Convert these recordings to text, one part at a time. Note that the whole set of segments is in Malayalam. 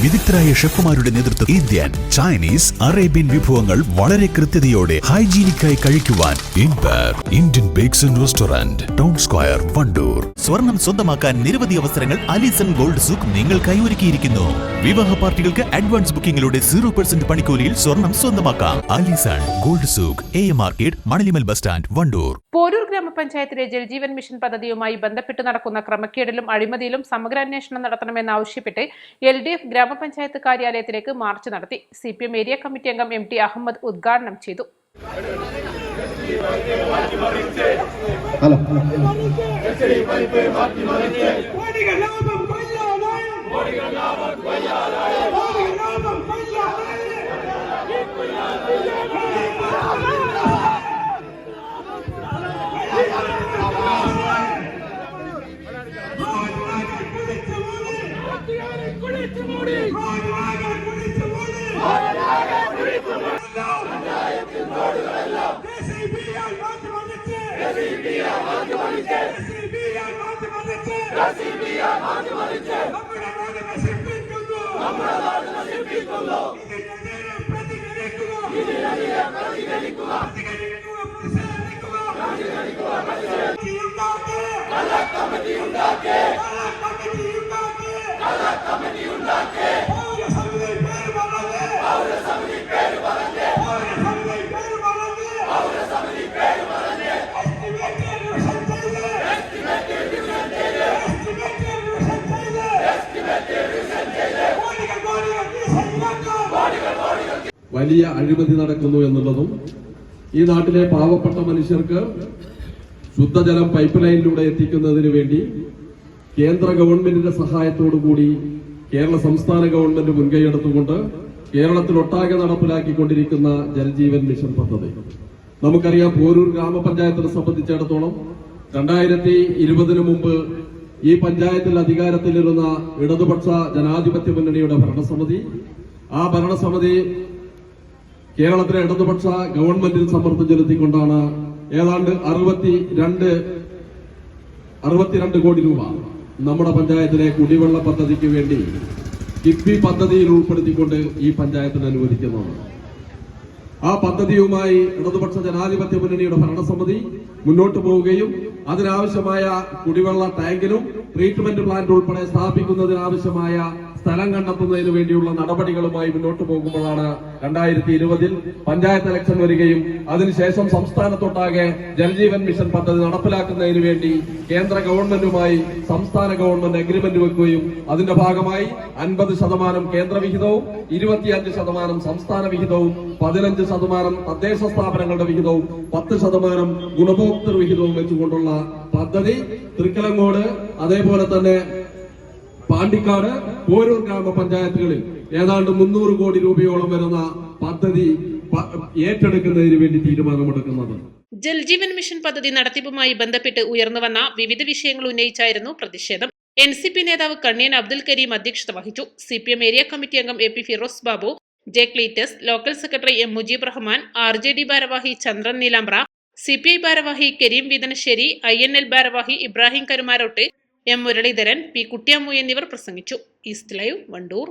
വിദഗ്ധരായ ഷെഫുമാരുടെ നേതൃത്വം ഇന്ത്യൻ, ചൈനീസ്, അറേബ്യൻ വിഭവങ്ങൾ വളരെ കൃത്യതയോടെ ഹൈജീനിക്കായി കഴിക്കുവാൻ Indian bakes and restaurant, town square, Wandoor. സ്വർണം സ്വന്തമാക്കാൻ നിരവധി അവസരങ്ങൾ അലിസൺ ഗോൾഡ് സൂക്ക് നിങ്ങൾക്കായി ഒരുക്കിയിരിക്കുന്നു. വിവാഹ പാർട്ടികൾക്ക് അഡ്വാൻസ് ബുക്കിംഗിലൂടെ 0% പണിക്കൂലിയിൽ സ്വർണം സ്വന്തമാക്കാം. Alison gold souk, AM market, Manalimal bus stand, Wandoor. Poroor ഗ്രാമപഞ്ചായത്തിലെ ജൽജീവൻ മിഷൻ പദ്ധതിയുമായി ബന്ധപ്പെട്ട് നടക്കുന്ന ക്രമക്കേടിലും അഴിമതിയിലും സമഗ്രാന്വേഷണം നടത്തണമെന്നാവശ്യപ്പെട്ട് LDF ഗ്രാമപഞ്ചായത്ത് കാര്യാലയത്തിലേക്ക് മാർച്ച് നടത്തി. CPM ഏരിയ കമ്മിറ്റി അംഗം MT അഹമ്മദ് ഉദ്ഘാടനം ചെയ്തു. വലിയ അഴിമതി നടക്കുന്നു എന്നുള്ളതും ഈ നാട്ടിലെ പാവപ്പെട്ട മനുഷ്യർക്ക് ശുദ്ധജലം പൈപ്പ് ലൈനിലൂടെ എത്തിക്കുന്നതിന് വേണ്ടി കേന്ദ്ര ഗവൺമെന്റിന്റെ സഹായത്തോടുകൂടി കേരള സംസ്ഥാന ഗവൺമെന്റ് മുൻകൈയെടുത്തുകൊണ്ട് കേരളത്തിലൊട്ടാകെ നടപ്പിലാക്കിക്കൊണ്ടിരിക്കുന്ന ജൽജീവൻ മിഷൻ പദ്ധതി. നമുക്കറിയാം, പോരൂർ ഗ്രാമപഞ്ചായത്തിനെ സംബന്ധിച്ചിടത്തോളം 2020 മുമ്പ് ഈ പഞ്ചായത്തിൽ അധികാരത്തിലിരുന്ന ഇടതുപക്ഷ ജനാധിപത്യ മുന്നണിയുടെ ഭരണസമിതി, ആ ഭരണസമിതി കേരളത്തിലെ ഇടതുപക്ഷ ഗവൺമെന്റിൽ സമ്മർദ്ദം ചെലുത്തിക്കൊണ്ടാണ് ഏതാണ്ട് 62 കോടി രൂപ നമ്മുടെ പഞ്ചായത്തിലെ കുടിവെള്ള പദ്ധതിക്ക് വേണ്ടി കിഫ്ബി പദ്ധതിയിൽ ഉൾപ്പെടുത്തിക്കൊണ്ട് ഈ പഞ്ചായത്തിന് അനുവദിക്കുന്നത്. ആ പദ്ധതിയുമായി ഇടതുപക്ഷ ജനാധിപത്യ മുന്നണിയുടെ ഭരണസമിതി മുന്നോട്ട് പോവുകയും അതിനാവശ്യമായ കുടിവെള്ള ടാങ്കിലും ട്രീറ്റ്മെന്റ് പ്ലാന്റ് ഉൾപ്പെടെ സ്ഥാപിക്കുന്നതിനാവശ്യമായ സ്ഥലം കണ്ടെത്തുന്നതിന് വേണ്ടിയുള്ള നടപടികളുമായി മുന്നോട്ട് പോകുമ്പോഴാണ് 2020 പഞ്ചായത്ത് ഇലക്ഷൻ വരികയും അതിനുശേഷം സംസ്ഥാനത്തൊട്ടാകെ ജൽജീവൻ മിഷൻ പദ്ധതി നടപ്പിലാക്കുന്നതിന് വേണ്ടി കേന്ദ്ര ഗവൺമെന്റുമായി സംസ്ഥാന ഗവൺമെന്റ് അഗ്രിമെന്റ് വെക്കുകയും അതിന്റെ ഭാഗമായി 50% കേന്ദ്ര വിഹിതവും 25% സംസ്ഥാന വിഹിതവും 15% തദ്ദേശ സ്ഥാപനങ്ങളുടെ വിഹിതവും 10% ഗുണഭോക്തൃ വിഹിതവും വെച്ചുകൊണ്ടുള്ള പദ്ധതി തൃക്കലങ്ങോട്, അതേപോലെ തന്നെ പാണ്ടിക്കാട്, പോരൂർ ഗ്രാമപഞ്ചായത്തുകളിൽ ഏതാണ്ട് 300 കോടി രൂപയോളം വരുന്ന പദ്ധതി ഏറ്റെടുക്കുന്നതിന് വേണ്ടി തീരുമാനമെടുക്കുന്നത്. ജൽജീവൻ മിഷൻ പദ്ധതി നടത്തിപ്പുമായി ബന്ധപ്പെട്ട് ഉയർന്നുവന്ന വിവിധ വിഷയങ്ങൾ ഉന്നയിച്ചായിരുന്നു പ്രതിഷേധം. NCP നേതാവ് കണ്ണിയൻ അബ്ദുൽ കരീം അധ്യക്ഷത വഹിച്ചു. CPM ഏരിയ കമ്മിറ്റി അംഗം AP Firoz Babu, J Cletus, local secretary M Mujeeb Rahman, RJD ഭാരവാഹി ചന്ദ്രൻ നീലാമ്പ്ര, CPI ഭാരവാഹി കരീം വീതനശ്ശേരി, INL ഭാരവാഹി ഇബ്രാഹിം കരുമാരോട്ട്, M മുരളീധരൻ, P കുട്ടിയമ്മു എന്നിവർ പ്രസംഗിച്ചു. East live, Wandoor.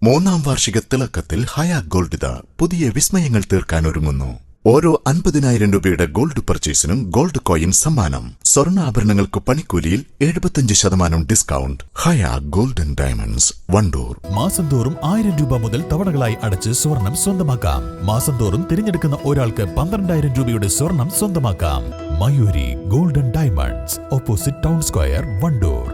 3ാം വാർഷിക തിളക്കത്തിൽ ഹയ ഗോൾഡ് പുതിയ വിസ്മയങ്ങൾ തീർക്കാൻ ഒരുങ്ങുന്നു. ഓരോ 50,000 രൂപയുടെ ഗോൾഡ് പർച്ചേസിനും ഗോൾഡ് കോയിൻ സമ്മാനം. സ്വർണ്ണാഭരണങ്ങൾക്ക് പണിക്കൂലിയിൽ 75% ഡിസ്കൗണ്ട്. ഹയ ഗോൾഡൻ ഡയമണ്ട്സ്, വണ്ടൂർ. മാസം തോറും 1000 രൂപ മുതൽ തവണകളായി അടച്ച് സ്വർണം സ്വന്തമാക്കാം. മാസം തോറും തിരഞ്ഞെടുക്കുന്ന ഒരാൾക്ക് 12,000 രൂപയുടെ സ്വർണം സ്വന്തമാക്കാം. Mayuri golden diamonds, opposite town square, Wandoor.